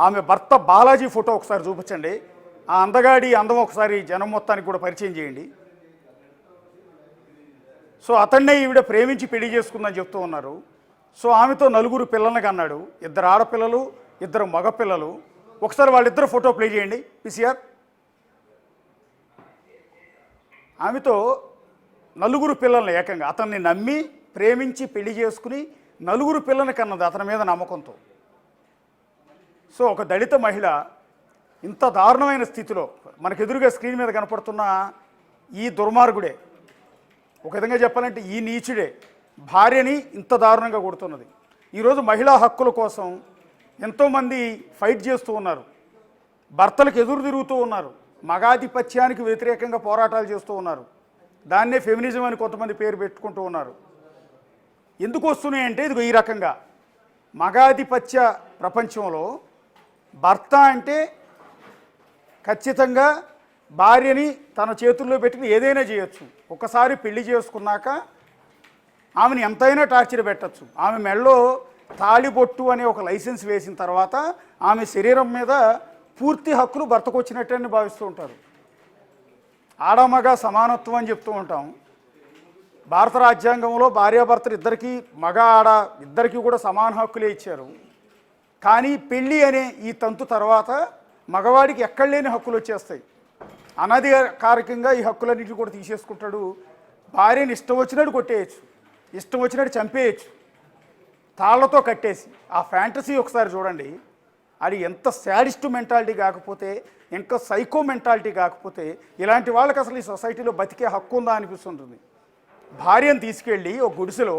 ఆమె భర్త బాలాజీ ఫోటో ఒకసారి చూపించండి. ఆ అందగాడి అందం ఒకసారి జనం మొత్తానికి కూడా పరిచయం చేయండి. సో అతన్నే ఈవిడ ప్రేమించి పెళ్లి చేసుకుందని చెప్తూ ఉన్నారు. సో ఆమెతో 4 పిల్లల్ని కన్నాడు, 2 ఆడపిల్లలు 2 మగపిల్లలు. ఒకసారి వాళ్ళిద్దరు ఫోటో ప్లే చేయండి పిసిఆర్. ఆమెతో 4 పిల్లల్ని ఏకంగా అతన్ని నమ్మి ప్రేమించి పెళ్లి చేసుకుని 4 పిల్లల్ని కన్నది అతని మీద నమ్మకంతో. సో ఒక దళిత మహిళ ఇంత దారుణమైన స్థితిలో మనకు ఎదురుగా స్క్రీన్ మీద కనపడుతున్న ఈ దుర్మార్గుడే, ఒక విధంగా చెప్పాలంటే ఈ నీచుడే భార్యని ఇంత దారుణంగా కొడుతున్నది. ఈరోజు మహిళా హక్కుల కోసం ఎంతోమంది ఫైట్ చేస్తూ ఉన్నారు, భర్తలకు ఎదురు తిరుగుతూ ఉన్నారు, మగాధిపత్యానికి వ్యతిరేకంగా పోరాటాలు చేస్తూ ఉన్నారు. దాన్నే ఫెమినిజం అని కొంతమంది పేరు పెట్టుకుంటూ ఉన్నారు. ఎందుకు వస్తున్నాయంటే ఇదిగో ఈ రకంగా మగాధిపత్య ప్రపంచంలో భర్త అంటే ఖచ్చితంగా భార్యని తన చేతుల్లో పెట్టుకుని ఏదైనా చేయొచ్చు. ఒకసారి పెళ్లి చేసుకున్నాక ఆమెను ఎంతైనా టార్చర్ పెట్టచ్చు. ఆమె మెడలో తాళిబొట్టు అనే ఒక లైసెన్స్ వేసిన తర్వాత ఆమె శరీరం మీద పూర్తి హక్కులు భర్తకు వచ్చినట్టని భావిస్తూ ఉంటారు. ఆడమగ సమానత్వం అని చెప్తూ ఉంటాం. భారత రాజ్యాంగంలో భార్యాభర్తలు ఇద్దరికీ మగ ఆడ ఇద్దరికీ కూడా సమాన హక్కులే ఇచ్చారు. కానీ పెళ్ళి అనే ఈ తంతు తర్వాత మగవాడికి ఎక్కడ లేని హక్కులు వచ్చేస్తాయి. అనధికారికంగా ఈ హక్కులన్నింటినీ కూడా తీసేసుకుంటాడు. భార్యని ఇష్టం వచ్చినట్టు కొట్టేయచ్చు, ఇష్టం వచ్చినట్టు చంపేయచ్చు, తాళ్లతో కట్టేసి. ఆ ఫ్యాంటసీ ఒకసారి చూడండి. అది ఎంత శాడిస్ట్ మెంటాలిటీ కాకపోతే, ఇంకా సైకో మెంటాలిటీ కాకపోతే ఇలాంటి వాళ్ళకి అసలు ఈ సొసైటీలో బతికే హక్కు ఉందా అనిపిస్తుంటుంది. భార్యను తీసుకెళ్ళి ఒక గుడిసెలో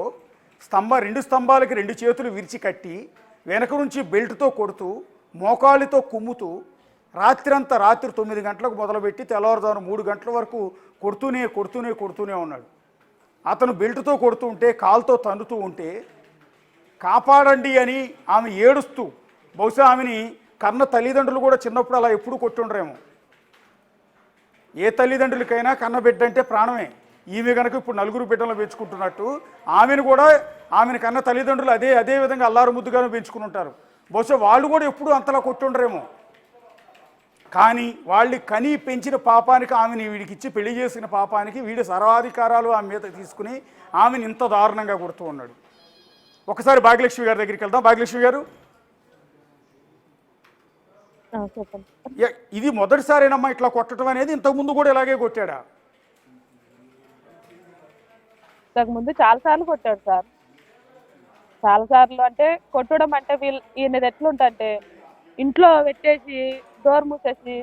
2 స్తంభాలకి 2 చేతులు విరిచి కట్టి వెనక నుంచి బెల్ట్తో కొడుతూ మోకాళ్ళతో కుమ్ముతూ రాత్రి 9 గంటలకు మొదలుపెట్టి తెల్లవారుజామున 3 గంటల వరకు కొడుతూనే ఉన్నాడు. అతను బెల్ట్తో కొడుతూ ఉంటే, కాలుతో తన్నుతూ ఉంటే కాపాడండి అని ఆమె ఏడుస్తూ, బహుశా ఆమెని కన్న తల్లిదండ్రులు కూడా చిన్నప్పుడు అలా ఎప్పుడు కొట్టుండరేమో. ఏ తల్లిదండ్రులకైనా కన్న బిడ్డ అంటే ప్రాణమే. ఈమె కనుక ఇప్పుడు 4 బిడ్డలను పెంచుకుంటున్నట్టు ఆమెను కన్న తల్లిదండ్రులు అదే విధంగా అల్లారు ముద్దుగానే పెంచుకుని ఉంటారు. బహుశా వాళ్ళు కూడా ఎప్పుడు అంతలా కొట్టుండరేమో. కానీ వాళ్ళు కని పెంచిన పాపానికి, ఆమెని వీడికి ఇచ్చి పెళ్లి చేసిన పాపానికి వీడి సర్వాధికారాలు ఆమె మీద తీసుకుని ఆమెను ఇంత దారుణంగా కొడుతూ ఉన్నాడు. ఒకసారి భాగ్యలక్ష్మి గారి దగ్గరికి వెళ్దాం. భాగ్యలక్ష్మి గారు, ఇది మొదటిసారేనమ్మా ఇట్లా కొట్టడం అనేది? ఇంతకుముందు కూడా ఇలాగే కొట్టాడా? ఇంతకుముందు చాలాసార్లు కొట్టాడు సార్. చాలాసార్లు అంటే కొట్టడం అంటే ఈయనది ఎట్లుంటే ఇంట్లో పెట్టేసి డోర్ మూసేసి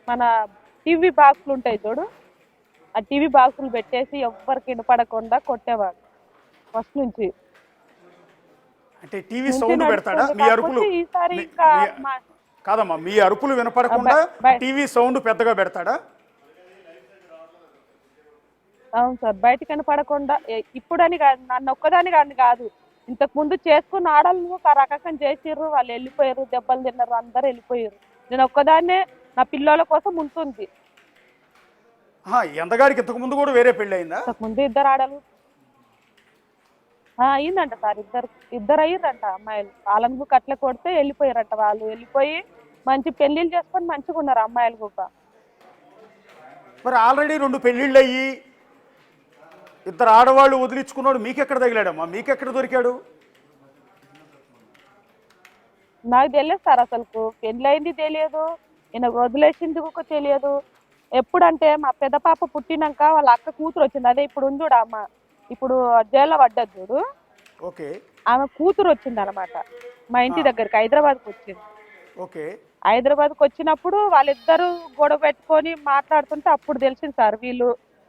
మన టీవీ బాక్సులు ఉంటాయి చూడు, ఆ టీవీ బాక్సులు పెట్టేసి ఎవ్వరికి వినపడకుండా కొట్టేవాడు ఫస్ట్ నుంచి. అంటే టీవీ సౌండ్ పెడతాడా? మీ అరుపులు ఈసారి ఇంకా కాదమ్మా, మీ అరుపులు వినపడకుండా టీవీ సౌండ్ పెద్దగా పెడతాడా? అవును సార్, బయటకు వినపడకుండా. ఇప్పుడని కాదు, నన్ను ఒక్కదాని కాదు, ఇంతకు ముందు చేసుకున్న ఆడలు ఒక రకం చేసిర్రు, వాళ్ళు వెళ్ళిపోయారు, దెబ్బలు తిన్నారు, అందరు వెళ్ళిపోయారు. నేను ఒక్కదాన్నే నా పిల్లల కోసం ఉంటుంది. ఎంతగాడికి ఇంతకు ముందు కూడా వేరే పెళ్లి అయిందా? ఇంతకు ముందు 2 ఆడలు అయిందంట సార్. ఇద్దరు అయ్యారంట అమ్మాయిలు. వాళ్ళను కట్ల కొడితే వెళ్ళిపోయారంట. వాళ్ళు వెళ్ళిపోయి మంచి పెళ్లిళ్ళు చేసుకొని మంచిగా ఉన్నారు అమ్మాయిలు కూడా. మరి ఆల్రెడీ 2 పెళ్లిళ్ళు అయ్యి 2 ఆడవాళ్ళు వదిలించుకున్నాడు. మీకెక్కడ తగిలాడమ్మా? మీకెక్కడ దొరికాడు? నాకు తెలియదు సార్, అసలు పెళ్లి అయింది తెలియదు, ఈయన వదిలేసింది కూడా తెలియదు. ఎప్పుడంటే మా పెద్ద పాప పుట్టినాక వాళ్ళ అక్క కూతురు వచ్చింది. అదే ఇప్పుడు ఉంది చూడు అమ్మ, ఇప్పుడు జైల్లో పడ్డది చూడు, ఆమె కూతురు వచ్చింది అనమాట మా ఇంటి దగ్గరికి. హైదరాబాద్కి వచ్చింది. హైదరాబాద్కి వచ్చినప్పుడు వాళ్ళిద్దరు గొడవ పెట్టుకొని మాట్లాడుతుంటే అప్పుడు తెలిసింది సార్,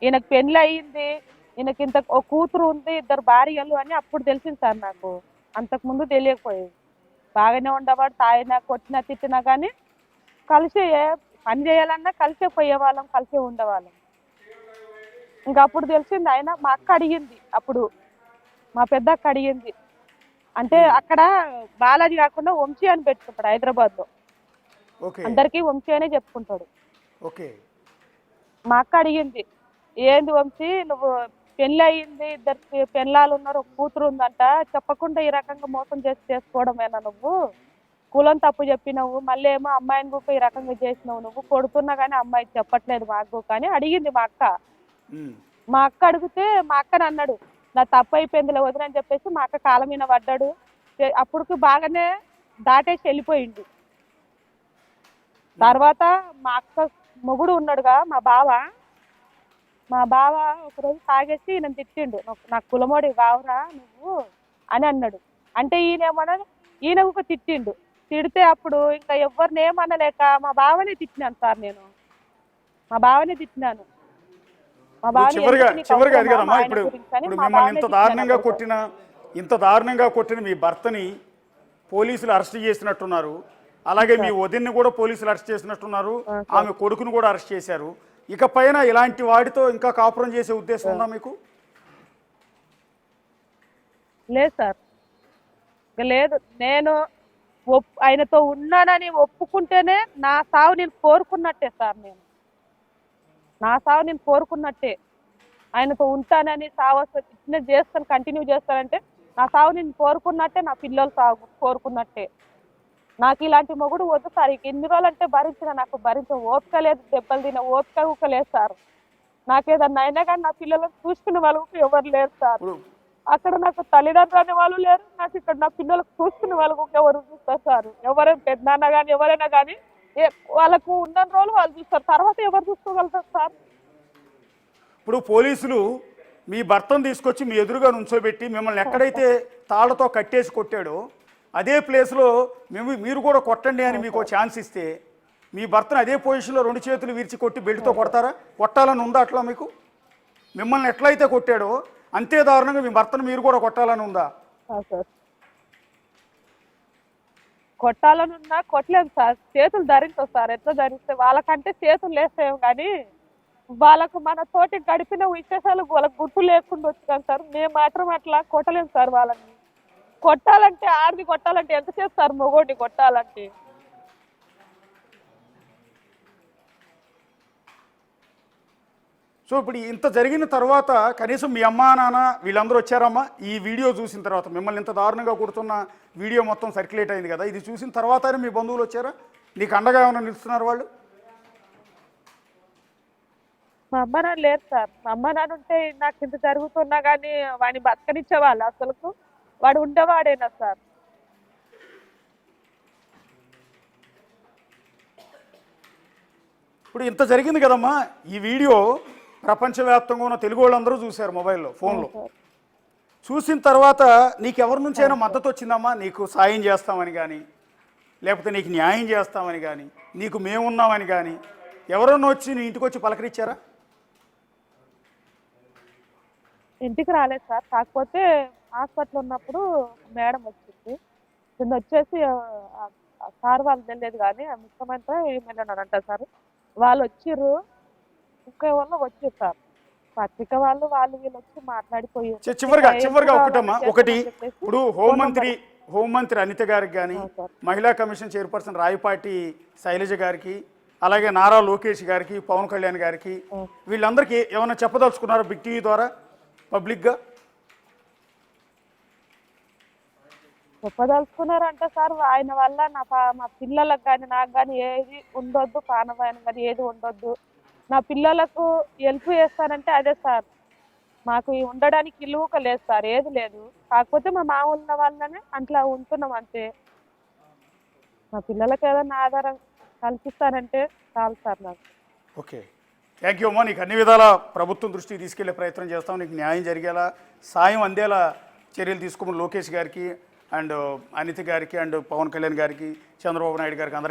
ఈయనకు పెళ్లి అయ్యింది, ఈయనకి ఇంత ఒక కూతురు ఉంది, 2 భార్యలు అని అప్పుడు తెలిసింది సార్ నాకు. అంతకు ముందు తెలియకపోయేది. బాగానే ఉండేవాడు, తాగినా కొట్టినా తిట్టినా కానీ కలిసి పని చేయాలన్నా కలిసే పోయేవాళ్ళం, కలిసే ఉండేవాళ్ళం. ఇంకా అప్పుడు తెలిసింది. ఆయన మా అక్క అడిగింది, అప్పుడు మా పెద్ద అక్క అడిగింది. అంటే అక్కడ బాలాజీ కాకుండా వంశీ అని పెట్టుకుంటాడు హైదరాబాద్ లో, అందరికీ వంశీ అనే చెప్పుకుంటాడు. మా అక్క అడిగింది, ఏంది వంశీ నువ్వు పెళ్ళి అయ్యింది, ఇద్దరు పెళ్ళాలు ఉన్నారు, ఒక కూతురు ఉందంట, చెప్పకుండా ఈ రకంగా మోసం చేసి చేసుకోవడమేనా నువ్వు? కులం తప్పు చెప్పినావు, మళ్ళీ ఏమో అమ్మాయిని కూడా ఈ రకంగా చేసినావు, నువ్వు కొడుతున్నా కానీ అమ్మాయి చెప్పట్లేదు మాకు కానీ అడిగింది మా అక్క. ఉమ్. మా అక్క అడిగితే మా అక్కని అన్నాడు నా తప్పు అయిపోయిందిలే వదినని చెప్పేసి మా అక్క కాళ్ళ మీద పడ్డాడు. అప్పటికి బాగానే దాటేసి వెళ్ళిపోయిండు. తర్వాత మా అక్క మొగుడు ఉన్నాడుగా మా బావ ఒకరోజు తాగేసి నన్ను తిట్టిండు, నాకు కులమోడి బావరా నువ్వు అని అన్నాడు. అంటే ఈయన ఒక తిట్టిండు. తిడితే అప్పుడు ఇంకా ఎవరిని ఏమనలేక మా బావనే తిట్టినాను సార్. నేను మా బావనే తిట్టినాను. మా బావని చివరిగా ఎందుకు నీకు చివరిగా అది అవసరమా? కదమ్మా, మా ఆయన ఇప్పుడు గురించి అని ఇప్పుడు మా మిమ్మల్ని బావనే తిట్టినాను. ఇంత దారుణంగా కొట్టిన మీ భర్తని పోలీసులు అరెస్ట్ చేసినట్టున్నారు. అలాగే మీ వదిన్ని కూడా పోలీసులు అరెస్ట్ చేసినట్టున్నారు. ఆమె కొడుకును కూడా అరెస్ట్ చేశారు. ఇక పైన ఇలాంటి వాడితో ఇంకా కాపురం చేసే ఉద్దేశం ఉందా మీకు? లేదు సార్, ఇంకా లేదు. నేను ఆయనతో ఉన్నానని ఒప్పుకుంటేనే నా సావు నేను కోరుకున్నట్టే సార్. నా సావు నేను కోరుకున్నట్టే. ఆయనతో ఉంటానని సావు ఇట్లా చేస్తాను, కంటిన్యూ చేస్తానంటే నా సావు నేను కోరుకున్నట్టే, నా పిల్లల సాగు కోరుకున్నట్టే. నాకు ఇలాంటి మొగుడు వద్దు సార్. ఇక ఎన్ని రోజులు అంటే నాకు భరించిన ఓపిక లేదు, దెబ్బలు తిన ఓపిక లేదు సార్. నాకేదన్నా అయినా కానీ నా పిల్లలను చూసుకునే వాళ్ళు ఎవరు లేరు సార్. అక్కడ నాకు తల్లిదండ్రులు అనే వాళ్ళు లేరు, నాకు ఇక్కడ నా పిల్లలకు చూసుకునే వాళ్ళకు ఎవరు చూస్తారు సార్? ఎవరైనా పెద్దనాన్న కానీ ఎవరైనా కానీ వాళ్ళకు ఉన్న రోజులు వాళ్ళు చూస్తారు, తర్వాత ఎవరు చూసుకోగలుగుతారు సార్? ఇప్పుడు పోలీసులు మీ భర్తను తీసుకొచ్చి మీ ఎదురుగా నుంచోబెట్టి మిమ్మల్ని ఎక్కడైతే తాళ్లతో కట్టేసి కొట్టాడో అదే ప్లేస్లో మీరు కూడా కొట్టండి అని మీకు ఛాన్స్ ఇస్తే మీ భర్తను అదే పొజిషన్లో 2 చేతులు విరిచి కొట్టి బెల్ట్తో కొడతారా? కొట్టాలని ఉందా అట్లా మీకు? మిమ్మల్ని ఎట్లయితే కొట్టాడో అంతే దారుణంగా మీ భర్తను మీరు కూడా కొట్టాలని ఉందా? సార్ కొట్టాలని ఉన్నా కొట్టలేదు సార్. చేతులు ధరించవు సార్. ఎట్లా ధరిస్తే వాళ్ళకంటే చేతులు లేస్తాయేమో కానీ వాళ్ళకు మన తోటి గడిపిన విశేషాలు వాళ్ళకి గుర్తు లేకుండా వచ్చాను సార్. మేము మాత్రం అట్లా కొట్టలేము సార్. వాళ్ళని కొట్టాలంటే ఆడిది కొట్టాలంటే ఎంత చేస్తారు మొగోడిని కొట్టాలంటే? సో ఇప్పుడు ఇంత జరిగిన తర్వాత కనీసం మీ అమ్మా నాన్న వీళ్ళందరూ వచ్చారమ్మా? ఈ వీడియో చూసిన తర్వాత మిమ్మల్ని ఇంత దారుణంగా కొడుతున్న వీడియో మొత్తం సర్క్యులేట్ అయింది కదా, ఇది చూసిన తర్వాత మీ బంధువులు వచ్చారా? నీకు అండగా ఏమైనా నిలుస్తున్నారు వాళ్ళు? మా అమ్మ నాన్న లేరు సార్. మా అమ్మ నాన్న ఉంటే నాకు ఇంత జరుగుతున్నా కానీ వాడిని బతకనిచ్చేవాళ్ళు అసలుకు? వాడు ఉండేవాడేనా సార్? ఇప్పుడు ఇంత జరిగింది కదమ్మా, ఈ వీడియో ప్రపంచవ్యాప్తంగా ఉన్న తెలుగు వాళ్ళందరూ చూశారు మొబైల్లో, ఫోన్లో. చూసిన తర్వాత నీకు ఎవరి నుంచైనా మద్దతు వచ్చిందమ్మా? నీకు సాయం చేస్తామని కానీ, లేకపోతే నీకు న్యాయం చేస్తామని కానీ, నీకు మేమున్నామని కానీ ఎవరన్నా వచ్చి నీ ఇంటికి వచ్చి పలకరించారా? ఇంటికి రాలేదు సార్. కాకపోతే హాస్పిటల్ ఉన్నప్పుడు మేడం వచ్చింది. కింద వచ్చేసి సార్ వాళ్ళు తెలియదు కానీ ముఖ్యమంత్రి ఏమన్నారంట సార్. వాళ్ళు వచ్చిర్రు, ఇంకా వాళ్ళు వచ్చారు సార్. పత్రిక వాళ్ళు వీళ్ళు వచ్చి మాట్లాడిపోయారు. చివరిగా ఒకటమ్మా, ఒకటి ఇప్పుడు హోంమంత్రి అనిత గారికి కానీ, మహిళా కమిషన్ చైర్పర్సన్ రాయపాటి శైలజ గారికి, అలాగే నారా లోకేష్ గారికి, పవన్ కళ్యాణ్ గారికి, వీళ్ళందరికీ ఏమైనా చెప్పదలుచుకున్నారా బిగ్ టీవీ ద్వారా పబ్లిక్గా? చెప్పదలుచుకున్నారంటే సార్ ఆయన వల్ల మా పిల్లలకు కానీ నాకు కానీ ఏది ఉండొద్దు, ప్రాణభాయం కానీ ఏది ఉండొద్దు. నా పిల్లలకు హెల్ప్ చేస్తానంటే అదే సార్. మాకు ఉండడానికి ఇల్లు లేదు సార్, ఏది లేదు. కాకపోతే మా మామూలు వాళ్ళనే అట్లా ఉంటున్నాం అంతే. మా పిల్లలకు ఏదైనా ఆధారం కల్పిస్తానంటే చాలు సార్ నాకు. ఓకే, థ్యాంక్ యూ అమ్మా. నీకు అన్ని విధాల ప్రభుత్వం దృష్టికి తీసుకెళ్లే ప్రయత్నం చేస్తాం. నీకు న్యాయం జరిగేలా, సాయం అందేలా చర్యలు తీసుకోమని లోకేష్ గారికి అండ్ అనిత గారికి అండ్ పవన్ కళ్యాణ్ గారికి, చంద్రబాబు నాయుడు గారికి అందరికీ